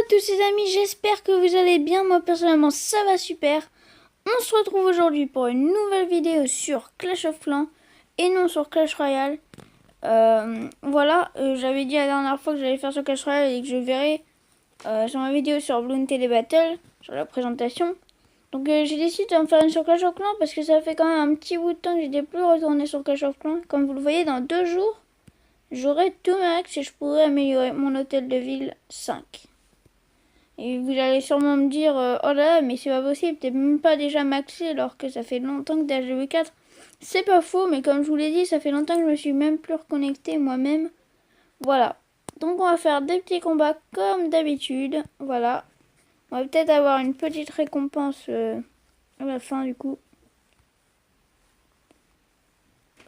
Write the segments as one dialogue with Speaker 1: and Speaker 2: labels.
Speaker 1: à tous les amis, j'espère que vous allez bien. Moi personnellement ça va super. On se retrouve aujourd'hui pour une nouvelle vidéo sur Clash of Clans et non sur Clash Royale. J'avais dit la dernière fois que j'allais faire sur Clash Royale et que je verrai sur ma vidéo sur Bloons TD Battle, sur la présentation. Donc j'ai décidé d'en faire une sur Clash of Clans parce que ça fait quand même un petit bout de temps que j'étais plus retourné sur Clash of Clans. Comme vous le voyez, dans 2 jours, j'aurai tout max et je pourrai améliorer mon hôtel de ville 5. Et vous allez sûrement me dire, oh là là, mais c'est pas possible, t'es même pas déjà maxé alors que ça fait longtemps que t'es HW4. C'est pas faux, mais comme je vous l'ai dit, ça fait longtemps que je me suis même plus reconnecté moi-même. Voilà. Donc on va faire des petits combats comme d'habitude. Voilà. On va peut-être avoir une petite récompense à la fin du coup.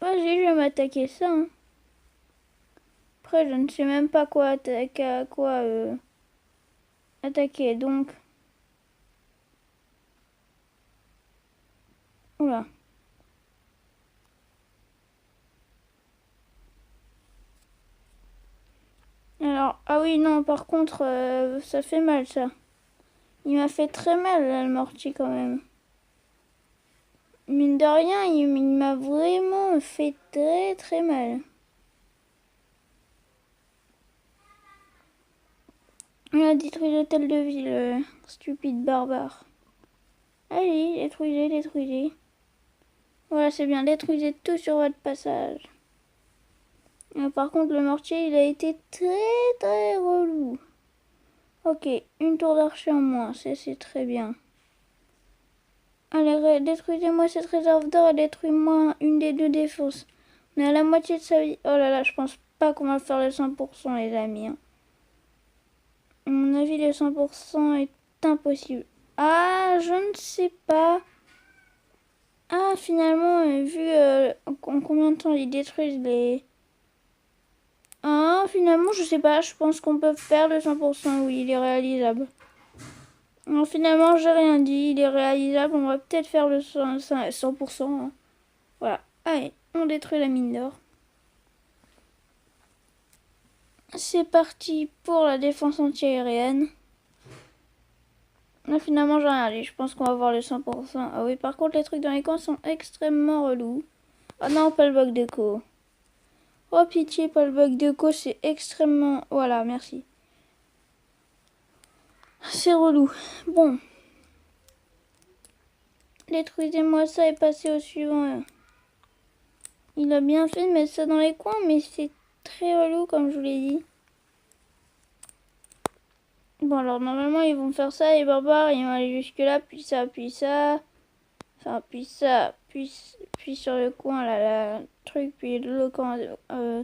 Speaker 1: Vas-y, je vais m'attaquer ça. Hein. Après, je ne sais même pas quoi attaquer. Donc, oula. Alors, ah oui, non, par contre, ça fait mal, ça. Il m'a fait très mal, là, le mortier, quand même. Mine de rien, il m'a vraiment fait très, très mal. Il a détruit l'hôtel de ville, stupide barbare. Allez, détruisez. Voilà, c'est bien, détruisez tout sur votre passage. Par contre, le mortier, il a été très, très relou. Ok, une tour d'archer en moins, c'est très bien. Allez, détruisez-moi cette réserve d'or et détruisez-moi une des deux défenses. On est à la moitié de sa vie. Oh là là, je pense pas qu'on va faire les 100% les amis. Hein. À mon avis, les 100% est impossible. Ah, je ne sais pas. Ah, finalement, vu en combien de temps ils détruisent les... Ah, finalement, je sais pas. Je pense qu'on peut faire le 100%. Oui, il est réalisable. Non, finalement, j'ai rien dit. Il est réalisable. On va peut-être faire le 100%. Hein. Voilà. Allez, on détruit la mine d'or. C'est parti pour la défense anti-aérienne. Là, finalement, j'ai rien dit. Je pense qu'on va voir le 100%. Ah oui, par contre, les trucs dans les coins sont extrêmement relous. Oh non, pas le bug d'écho. Oh pitié, pas le bug d'écho, c'est extrêmement... Voilà, merci. C'est relou. Bon. Détruisez-moi ça et passez au suivant. Il a bien fait de mettre ça dans les coins, mais c'est très relou, comme je vous l'ai dit. Bon, alors, normalement, ils vont faire ça, les barbares. Ils vont aller jusque là, puis ça. Enfin, puis ça, puis sur le coin, là, truc, puis le coin,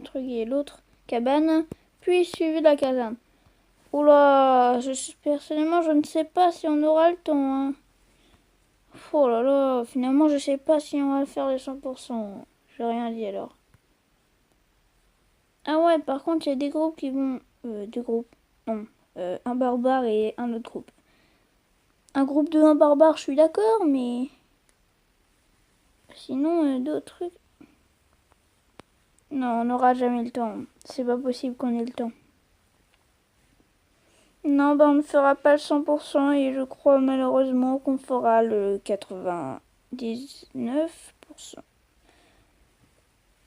Speaker 1: truc et l'autre cabane, puis suivi de la caserne. Oula, personnellement, je ne sais pas si on aura le temps. Hein. Oh là là, finalement, je sais pas si on va faire les 100%. Je n'ai rien dit alors. Ah ouais, par contre, il y a des groupes qui vont... des groupes, non. Un barbare et un autre groupe. Un groupe de un barbare, je suis d'accord, mais... Sinon, d'autres trucs... Non, on n'aura jamais le temps. C'est pas possible qu'on ait le temps. Non, bah on ne fera pas le 100% et je crois malheureusement qu'on fera le 99%.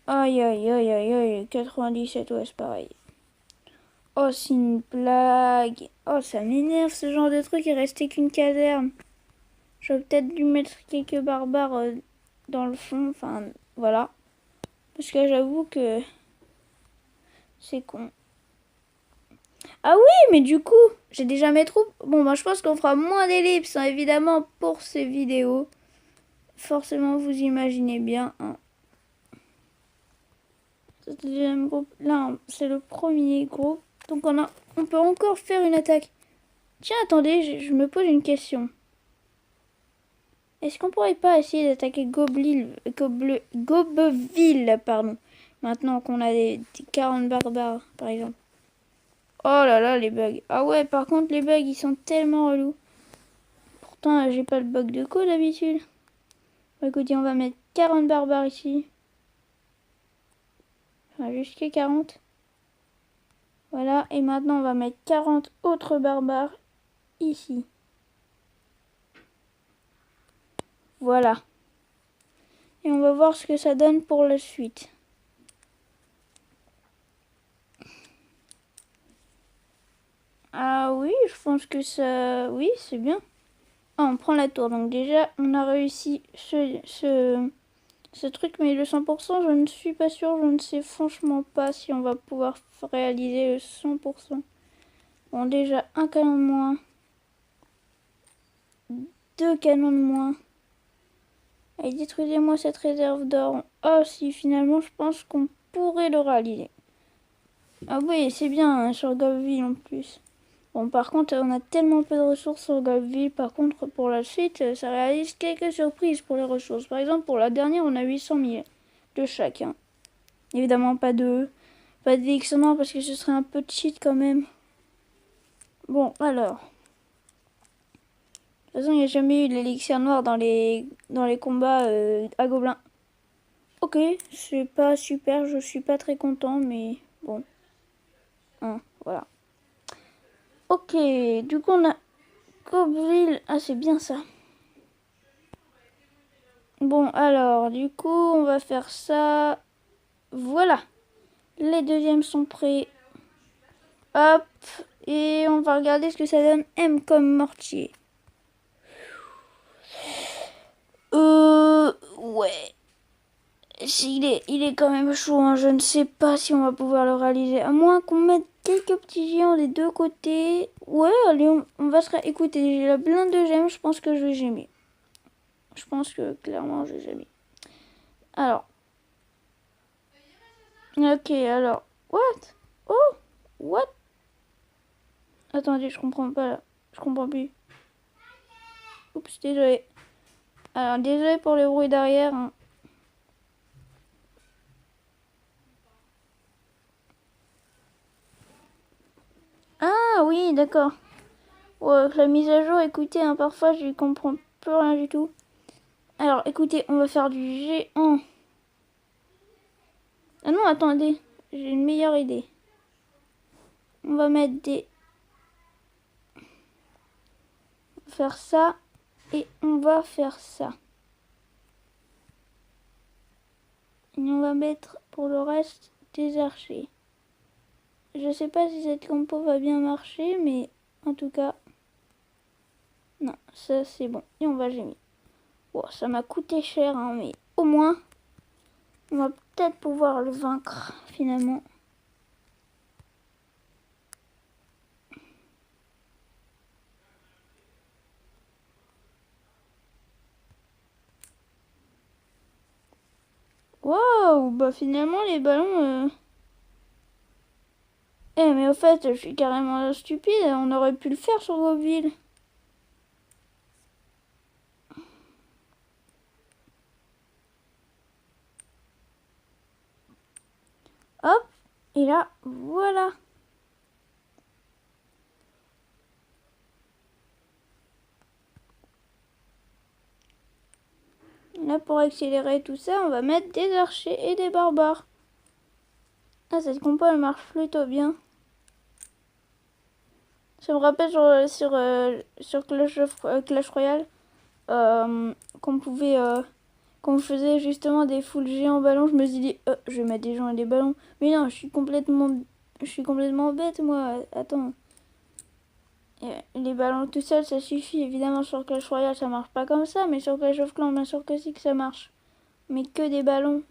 Speaker 1: Aïe, aïe, aïe, aïe, aïe, 97, ouais, c'est pareil. Oh, c'est une blague. Oh, ça m'énerve ce genre de truc, il restait qu'une caserne. J'aurais peut-être dû mettre quelques barbares dans le fond, enfin, voilà. Parce que j'avoue que c'est con. Ah oui, mais du coup, j'ai déjà mes troupes. Bon, moi, je pense qu'on fera moins d'ellipses, hein, évidemment, pour ces vidéos. Forcément, vous imaginez bien. Hein. C'est le deuxième groupe. Là, c'est le premier groupe. Donc, on peut encore faire une attaque. Tiens, attendez, je me pose une question. Est-ce qu'on pourrait pas essayer d'attaquer Gobeville, pardon. Maintenant qu'on a des 40 barbares, par exemple. Oh là là, les bugs. Ah ouais, par contre, les bugs, ils sont tellement relous. Pourtant, j'ai pas le bug de co d'habitude. Bon, écoutez, on va mettre 40 barbares ici. Enfin, jusqu'à 40. Voilà, et maintenant on va mettre 40 autres barbares ici. Voilà. Et on va voir ce que ça donne pour la suite. Ah oui, je pense que ça... Oui, c'est bien. Ah, on prend la tour. Donc déjà, on a réussi ce truc, mais le 100%, je ne suis pas sûre. Je ne sais franchement pas si on va pouvoir réaliser le 100%. Bon, déjà, un canon de moins. 2 canons de moins. Allez, détruisez-moi cette réserve d'or. Ah si, finalement, je pense qu'on pourrait le réaliser. Ah oui, c'est bien hein, sur Golville en plus. Bon, par contre, on a tellement peu de ressources sur Golville. Par contre, pour la suite, ça réalise quelques surprises pour les ressources. Par exemple, pour la dernière, on a 800 000 de chacun. Évidemment, pas d'élixir noir parce que ce serait un peu cheat quand même. Bon, alors. De toute façon, il n'y a jamais eu de l'élixir noir dans les combats à gobelins. Ok, c'est pas super, je suis pas très content, mais bon. Hein, voilà. Ok, du coup, on a Cobville. Ah, c'est bien ça. Bon, alors, du coup, on va faire ça. Voilà. Les deuxièmes sont prêts. Hop. Et on va regarder ce que ça donne. M comme mortier. Ouais. Il est quand même chaud. Hein. Je ne sais pas si on va pouvoir le réaliser. À moins qu'on mette quelques petits géants des deux côtés. Ouais, allez, on va se... Écoutez, j'ai la blinde de gemmes. Je pense que je vais gémir. Je pense que clairement, je vais gémir. Alors. Ok, alors. What? Oh, what? Attendez, je comprends pas là. Je comprends plus. Oups, désolé. Alors, désolé pour le bruit derrière. Hein. Ah oui, d'accord. Ouais, la mise à jour, écoutez, hein, parfois je comprends plus rien du tout. Alors, écoutez, on va faire du géant. Ah non, attendez. J'ai une meilleure idée. On va mettre des... Faire ça. Et on va faire ça. Et on va mettre pour le reste des archers. Je sais pas si cette compo va bien marcher, mais en tout cas... Non, ça c'est bon. Et on va gémir. Bon, ça m'a coûté cher, hein, mais au moins, on va peut-être pouvoir le vaincre, finalement. Waouh, bah finalement, les ballons... Eh, mais au fait, je suis carrément stupide, on aurait pu le faire sur Gobville. Hop, et là, voilà. Là, pour accélérer tout ça, on va mettre des archers et des barbares. Ah, cette compo, elle marche plutôt bien. Ça me rappelle sur Clash Royale qu'on pouvait... qu'on faisait justement des foules géants ballons. Je me suis dit, je vais mettre des gens et des ballons. Mais non, je suis complètement bête, moi. Attends. Les ballons tout seuls, ça suffit. Évidemment, sur Clash Royale, ça marche pas comme ça. Mais sur Clash of Clans, bien sûr que si que ça marche. Mais que des ballons.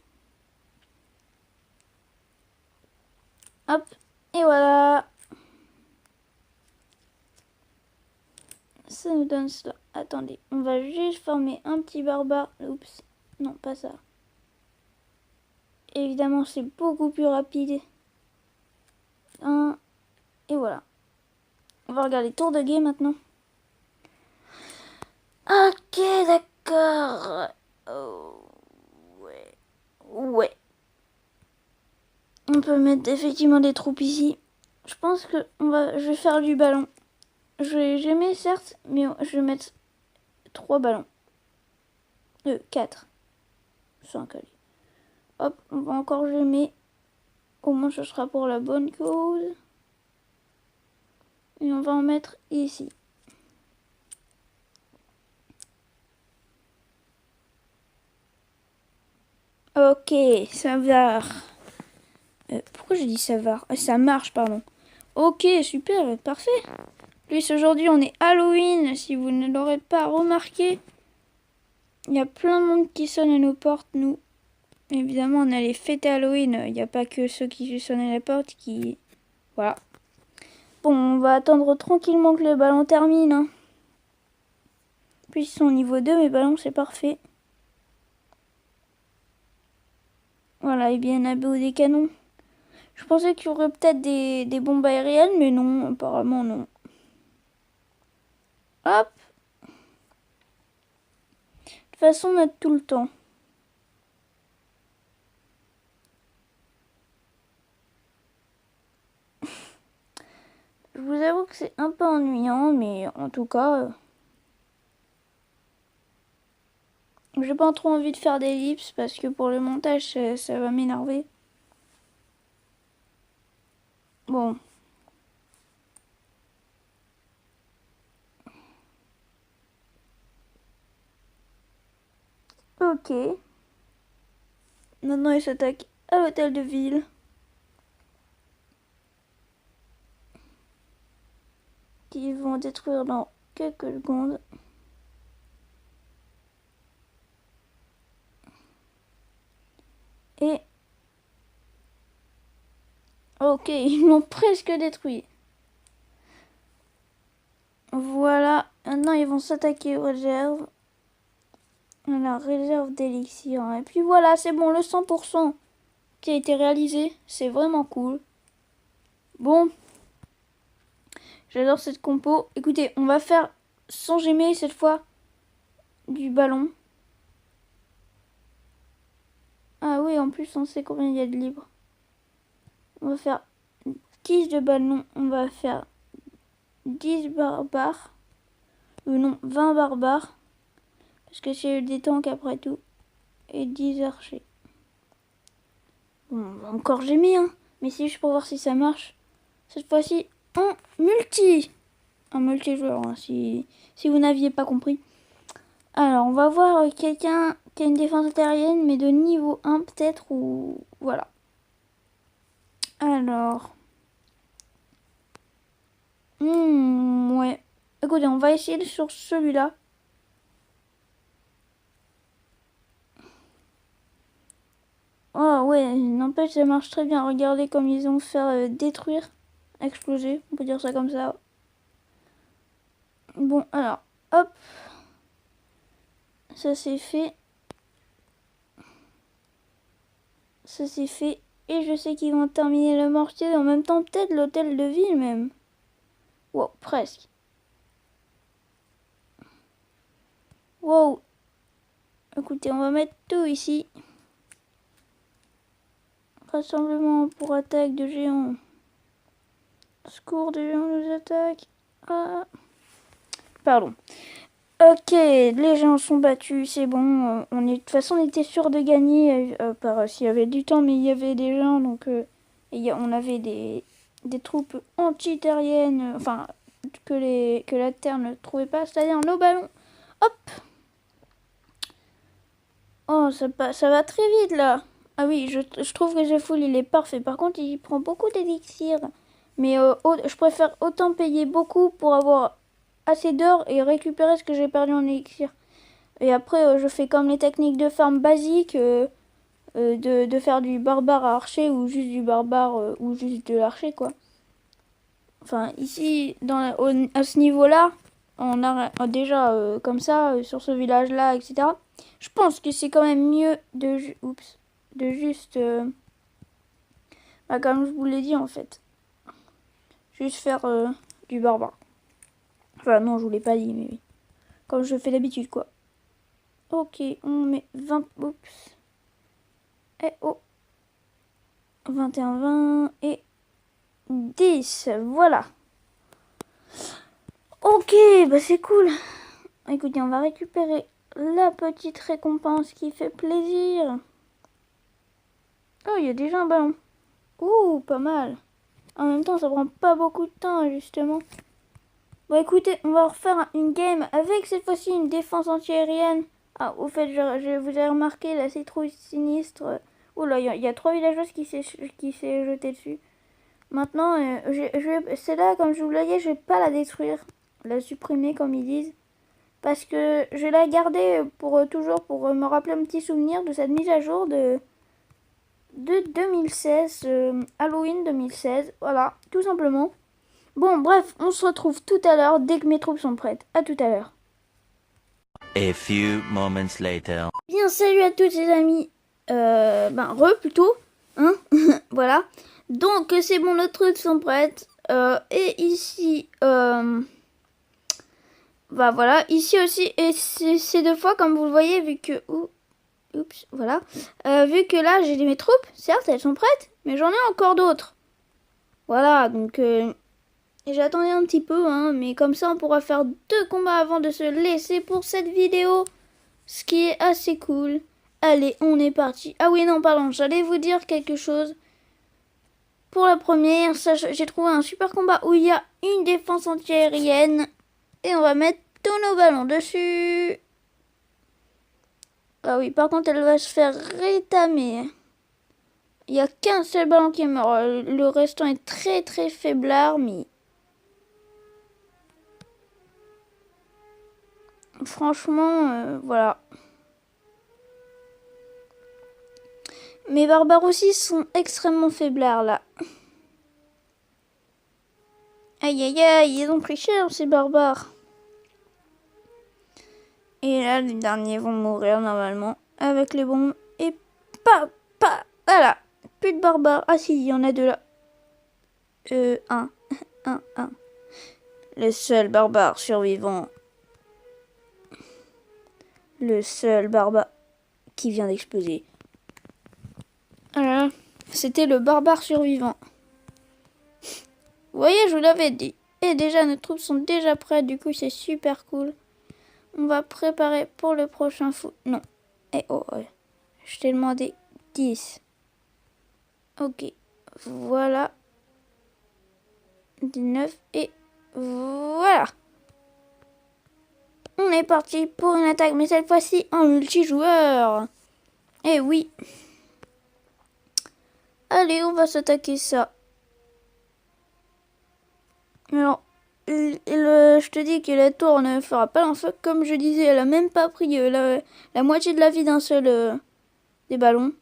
Speaker 1: Hop. Et voilà. Ça nous donne cela. Attendez. On va juste former un petit barbare. Oups. Non, pas ça. Évidemment, c'est beaucoup plus rapide. Et voilà. On va regarder tour de game maintenant. Ok, d'accord. Oh, ouais. Ouais. On peut mettre effectivement des troupes ici. Je pense que je vais faire du ballon. Je vais gémer certes, mais je vais mettre 3 ballons. 4. 5, allez. Hop, on va encore gémer. Au moins ce sera pour la bonne cause. Et on va en mettre ici. Ok, ça va. Pourquoi j'ai dit ça va? Ça marche, pardon. Ok, super, parfait. Plus aujourd'hui, on est Halloween, si vous ne l'aurez pas remarqué. Il y a plein de monde qui sonne à nos portes, nous. Évidemment, on a les fêtes Halloween. Il n'y a pas que ceux qui sonnent à la porte qui... Voilà. Bon, on va attendre tranquillement que le ballon termine. Hein. Puis ils sont au niveau 2, mes ballons, c'est parfait. Voilà, et bien abeilles des canons. Je pensais qu'il y aurait peut-être des bombes aériennes, mais non, apparemment non. Hop. De toute façon, on a tout le temps. Je vous avoue que c'est un peu ennuyant, mais en tout cas... j'ai pas trop envie de faire d'ellipses parce que pour le montage, ça va m'énerver. Bon. Ok. Maintenant, ils s'attaquent à l'hôtel de ville. Qu'ils vont détruire dans quelques secondes. Et... ok, ils l'ont presque détruit. Voilà. Maintenant, ils vont s'attaquer aux réserves. À la réserve d'élixir. Et puis voilà, c'est bon, le 100% qui a été réalisé. C'est vraiment cool. Bon. J'adore cette compo. Écoutez, on va faire sans gémer cette fois du ballon. Ah oui, en plus, on sait combien il y a de libre. On va faire 10 de ballon. On va faire 10 barbares. Non, 20 barbares. Parce que c'est des tanks après tout. Et 10 archers. Bon, encore j'ai mis, hein. Mais c'est juste pour voir si ça marche. Cette fois-ci, en multi. En multijoueur, hein, si vous n'aviez pas compris. Alors, on va voir quelqu'un qui a une défense aérienne, mais de niveau 1 peut-être, ou... voilà. Alors... ouais. Écoutez, on va essayer sur celui-là. Oh ouais, n'empêche, ça marche très bien. Regardez comme ils ont fait détruire, exploser, on peut dire ça comme ça. Bon, alors, hop. Ça c'est fait. Ça c'est fait. Et je sais qu'ils vont terminer le mortier en même temps, peut-être l'hôtel de ville même. Wow, presque. Wow. Écoutez, on va mettre tout ici. Rassemblement pour attaque de géants. Secours de géants nous attaquent. Ah. Pardon. Ok, les géants sont battus, c'est bon. On est, de toute façon, on était sûr de gagner s'il y avait du temps, mais il y avait des gens, donc on avait des troupes anti-terriennes, enfin que la Terre ne trouvait pas, c'est-à-dire nos ballons. Hop. Oh, ça va très vite là. Ah oui, je trouve que ce full il est parfait. Par contre, il prend beaucoup d'élixir. Mais je préfère autant payer beaucoup pour avoir assez d'or et récupérer ce que j'ai perdu en élixir. Et après, je fais comme les techniques de farm basiques, de faire du barbare à archer ou juste du barbare ou juste de l'archer, quoi. Enfin, ici, à ce niveau-là, on a déjà comme ça, sur ce village-là, etc. Je pense que c'est quand même mieux de juste, bah, comme je vous l'ai dit en fait, juste faire du barbare. Enfin, non, je vous l'ai pas dit, mais oui. Comme je fais d'habitude, quoi. Ok, on met 20... Oups. Et oh. 21, 20 et 10. Voilà. Ok, bah c'est cool. Écoutez, on va récupérer la petite récompense qui fait plaisir. Oh, il y a déjà un ballon. Ouh, pas mal. En même temps, ça prend pas beaucoup de temps, justement. Bon écoutez, on va refaire une game avec cette fois-ci une défense antiaérienne. Ah, au fait, je vous ai remarqué la citrouille sinistre. Oh là, il y a 3 villageois qui s'est jeté dessus. Maintenant, celle-là, comme je vous l'ai dit, je vais pas la détruire, la supprimer comme ils disent. Parce que je vais la garder pour toujours, pour me rappeler un petit souvenir de cette mise à jour de 2016, Halloween 2016. Voilà, tout simplement. Bon, bref, on se retrouve tout à l'heure dès que mes troupes sont prêtes. À tout à l'heure.
Speaker 2: A few moments later.
Speaker 1: Bien, salut à tous les amis. Plutôt. Hein. Voilà. Donc, c'est bon, nos troupes sont prêtes. Et ici, voilà. Ici aussi, et c'est 2 fois, comme vous le voyez, vu que... Oups, voilà. Vu que là, j'ai mes troupes, certes, elles sont prêtes, mais j'en ai encore d'autres. Voilà, donc... J'attendais un petit peu, hein, mais comme ça on pourra faire 2 combats avant de se laisser pour cette vidéo. Ce qui est assez cool. Allez, on est parti. Ah oui, non, pardon, j'allais vous dire quelque chose. Pour la première, j'ai trouvé un super combat où il y a une défense antiaérienne. Et on va mettre tous nos ballons dessus. Ah oui, par contre, elle va se faire rétamer. Il n'y a qu'un seul ballon qui est mort. Le restant est très très faiblard, mais... Franchement, voilà. Mes barbares aussi sont extrêmement faiblards là. Aïe aïe aïe, ils ont pris cher ces barbares. Et là, les derniers vont mourir normalement avec les bombes. Et voilà. Plus de barbares. Ah si, il y en a 2 là. Un. Le seul barbare survivant. Le seul barbare qui vient d'exploser. Voilà. C'était le barbare survivant. Vous voyez, je vous l'avais dit. Et déjà, nos troupes sont déjà prêtes. Du coup, c'est super cool. On va préparer pour le prochain foot. Non. Eh oh, ouais. Je t'ai demandé 10. Ok. Voilà. 19. Et voilà. On est parti pour une attaque. Mais cette fois-ci en multijoueur. Eh oui. Allez, on va s'attaquer ça. Alors, je te dis que la tour ne fera pas l'enfeu. Comme je disais, elle a même pas pris la moitié de la vie d'un seul des ballons.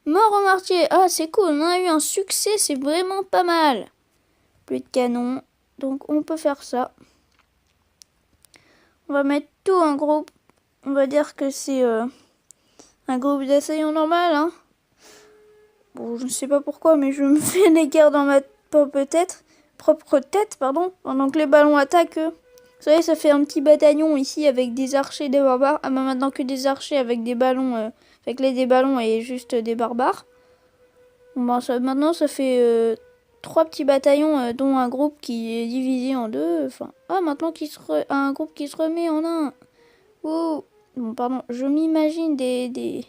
Speaker 1: Mort au mortier. Ah, c'est cool. On a eu un succès. C'est vraiment pas mal. Plus de canon. Donc, on peut faire ça. On va mettre tout en groupe. On va dire que c'est un groupe d'assaillants normal. Hein. Bon, je ne sais pas pourquoi, mais je me fais des guerres dans ma propre tête, pardon, pendant que les ballons attaquent. Vous savez, ça fait un petit bataillon ici avec des archers et des barbares. Ah bah maintenant que des archers avec des ballons, avec des ballons et juste des barbares. Bon bah maintenant ça fait 3 petits bataillons, dont un groupe qui est divisé en 2. Enfin, maintenant un groupe qui se remet en un. Oh, bon pardon, je m'imagine des...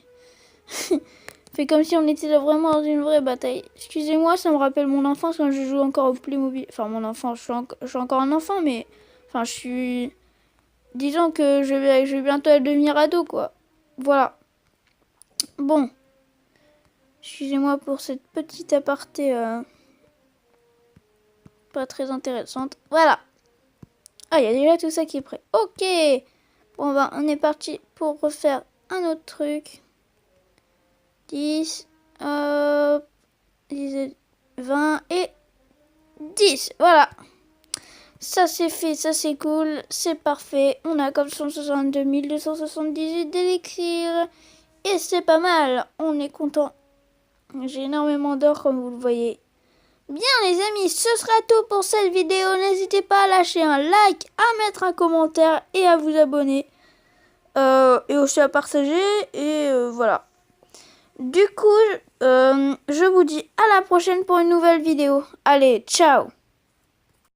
Speaker 1: Fait comme si on était vraiment dans une vraie bataille. Excusez-moi, ça me rappelle mon enfance quand je joue encore au Playmobil. Enfin, mon enfance, je suis encore un enfant, mais... Enfin, je suis... Disons que je vais bientôt devenir ado, quoi. Voilà. Bon. Excusez-moi pour cette petite aparté pas très intéressante. Voilà. Ah, il y a déjà tout ça qui est prêt. Ok. Bon, on est parti pour refaire un autre truc. 10, 10, 20 et 10. Voilà. Ça c'est fait, ça c'est cool, c'est parfait. On a comme 162 278 d'élixir. Et c'est pas mal, on est content. J'ai énormément d'or comme vous le voyez. Bien les amis, ce sera tout pour cette vidéo. N'hésitez pas à lâcher un like, à mettre un commentaire et à vous abonner. Et aussi à partager. Et voilà. Du coup, je vous dis à la prochaine pour une nouvelle vidéo. Allez, ciao!